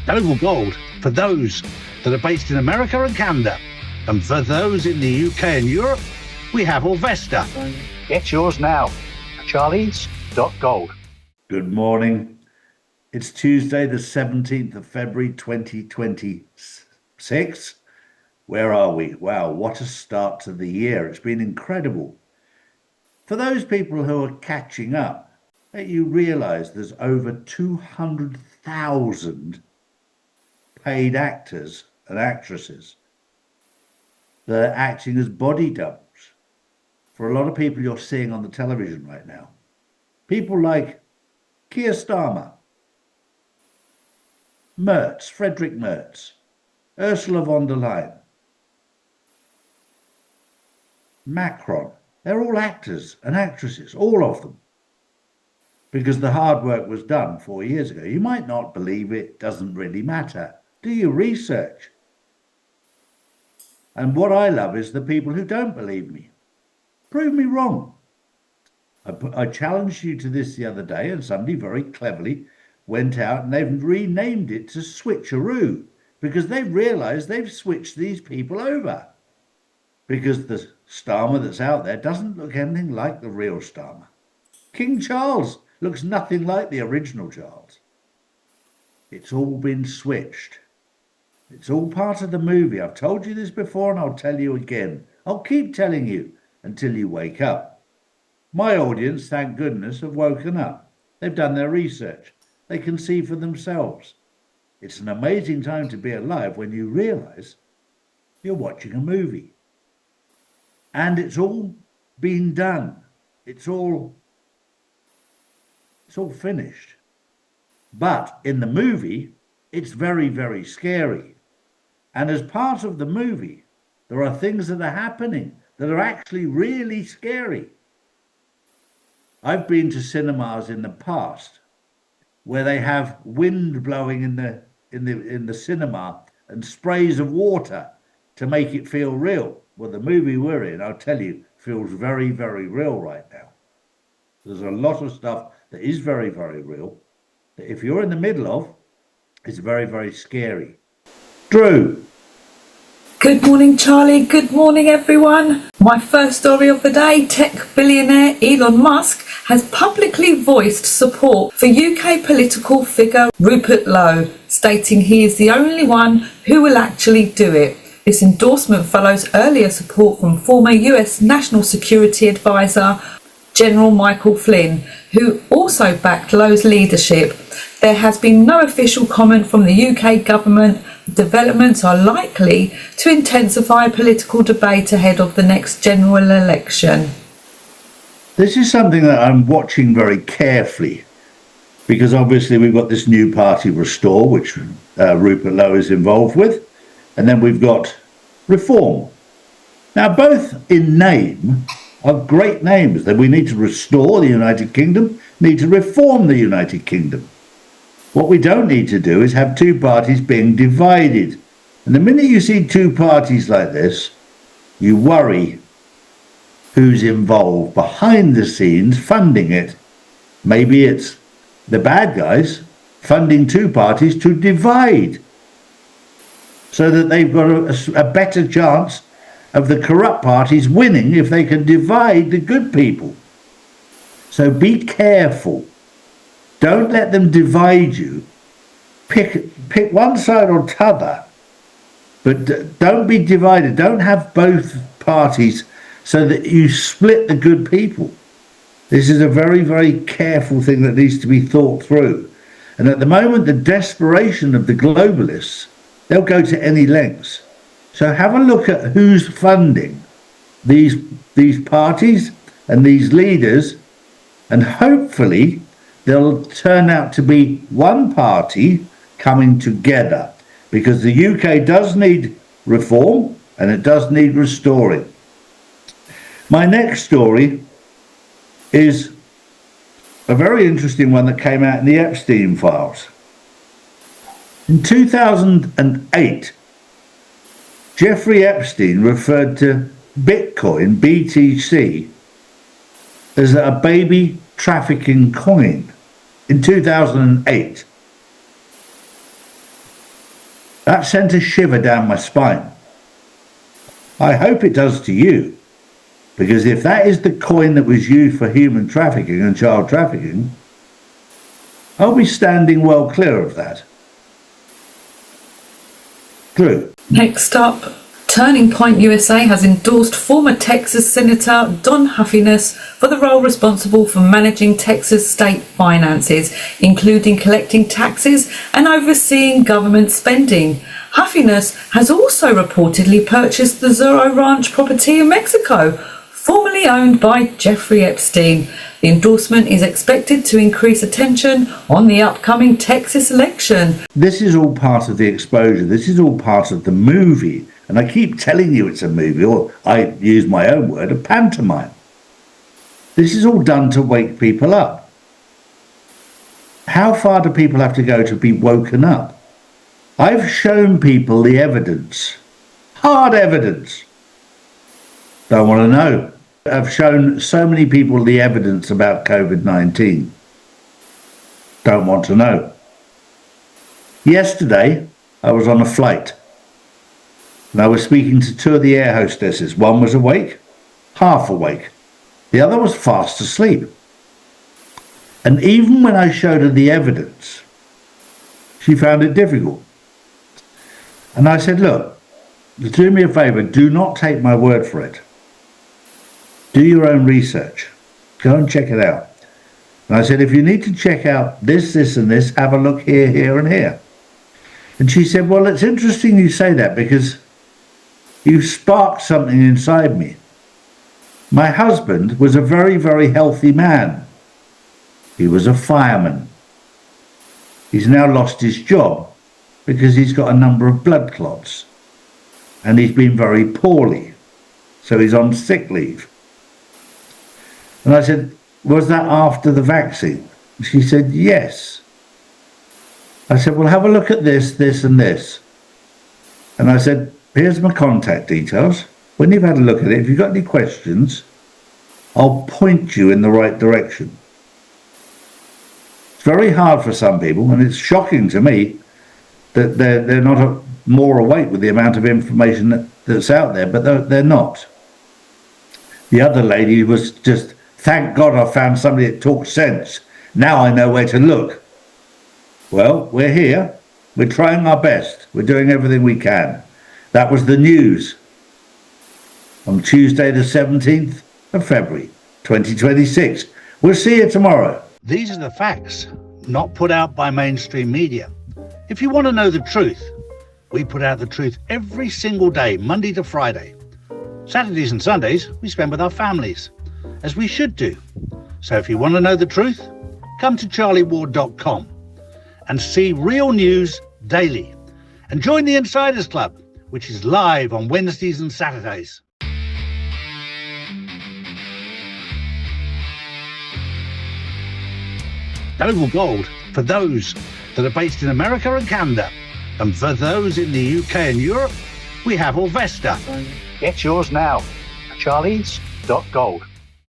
Global Gold for those that are based in America and Canada. And for those in the UK and Europe, we have Orvesta. Get yours now. Charlies.gold. Good morning. It's Tuesday, the 17th of February, 2026. Where are we? Wow, what a start to the year. It's been incredible. For those people who are catching up, you realise there's over 200,000 paid actors and actresses that are acting as body doubles for a lot of people you're seeing on the television right now. People like Keir Starmer, Friedrich Merz, Ursula von der Leyen, Macron. They're all actors and actresses, all of them, because the hard work was done 4 years ago. You might not believe it, doesn't really matter. Do your research. And what I love is the people who don't believe me. Prove me wrong. I challenged you to this the other day, and somebody very cleverly went out and they've renamed it to Switcheroo, because they've realised they've switched these people over. Because the Starmer that's out there doesn't look anything like the real Starmer. King Charles looks nothing like the original Charles. It's all been switched. It's all part of the movie. I've told you this before and I'll tell you again. I'll keep telling you until you wake up. My audience, thank goodness, have woken up. They've done their research. They can see for themselves. It's an amazing time to be alive when you realise you're watching a movie. And it's all been done. It's all finished. But in the movie, it's very, very scary. And as part of the movie, there are things that are happening that are actually really scary. I've been to cinemas in the past where they have wind blowing in the cinema and sprays of water to make it feel real. Well, the movie we're in, I'll tell you, feels very, very real right now. There's a lot of stuff that is very, very real that if you're in the middle of, it's very, very scary. Drew. Good morning, Charlie. Good morning, everyone. My first story of the day, tech billionaire Elon Musk has publicly voiced support for UK political figure Rupert Lowe, stating he is the only one who will actually do it. This endorsement follows earlier support from former US National Security Advisor General Michael Flynn, who also backed Lowe's leadership. There has been no official comment from the UK government. Developments are likely to intensify political debate ahead of the next general election. This is something that I'm watching very carefully, because obviously we've got this new party, Restore, which Rupert Lowe is involved with, and then we've got Reform. Now, both in name are great names, that we need to restore the United Kingdom, need to reform the United Kingdom. What we don't need to do is have two parties being divided. And the minute you see two parties like this, you worry who's involved behind the scenes funding it. Maybe it's the bad guys funding two parties to divide so that they've got a better chance of the corrupt parties winning if they can divide the good people. So be careful. Don't let them divide you. Pick one side or t'other, but don't be divided. Don't have both parties so that you split the good people. This is a very, very careful thing that needs to be thought through. And at the moment, the desperation of the globalists, they'll go to any lengths. So have a look at who's funding these parties and these leaders, and hopefully they'll turn out to be one party coming together, because the UK does need reform and it does need restoring. My next story is a very interesting one that came out in the Epstein files. In 2008, Jeffrey Epstein referred to Bitcoin, BTC, as a baby trafficking coin in 2008. That sent a shiver down my spine. I hope it does to you, because if that is the coin that was used for human trafficking and child trafficking, I'll be standing well clear of that. Drew. Next up, Turning Point USA has endorsed former Texas Senator Don Huffiness for the role responsible for managing Texas state finances, including collecting taxes and overseeing government spending. Huffiness has also reportedly purchased the Zorro Ranch property in Mexico, formerly owned by Jeffrey Epstein. The endorsement is expected to increase attention on the upcoming Texas election. This is all part of the exposure. This is all part of the movie. And I keep telling you it's a movie, or I use my own word, a pantomime. This is all done to wake people up. How far do people have to go to be woken up? I've shown people the evidence, hard evidence. Don't want to know. I've shown so many people the evidence about COVID-19. Don't want to know. Yesterday, I was on a flight. And I was speaking to two of the air hostesses. One was awake, half awake. The other was fast asleep. And even when I showed her the evidence, she found it difficult. And I said, look, do me a favour, do not take my word for it. Do your own research. Go and check it out. And I said, if you need to check out this, this and this, have a look here, here and here. And she said, well, it's interesting you say that because you sparked something inside me. My husband was a very, very healthy man. He was a fireman. He's now lost his job because he's got a number of blood clots. And he's been very poorly. So he's on sick leave. And I said, was that after the vaccine? She said, yes. I said, well, have a look at this, this and this. And I said, here's my contact details. When you've had a look at it, if you've got any questions, I'll point you in the right direction. It's very hard for some people, and it's shocking to me that they're not more awake with the amount of information that's out there, but they're not. The other lady was just, thank God I found somebody that talks sense. Now I know where to look. Well, we're here. We're trying our best. We're doing everything we can. That was the news on Tuesday the 17th of February 2026. We'll see you tomorrow. These are the facts, not put out by mainstream media. If you want to know the truth, we put out the truth every single day, Monday to Friday. Saturdays and Sundays, we spend with our families, as we should do. So if you want to know the truth, come to charlieward.com and see real news daily. And join the Insiders Club, which is live on Wednesdays and Saturdays. Oval Gold for those that are based in America and Canada. And for those in the UK and Europe, we have Orvesta. Get yours now. Charlies.gold.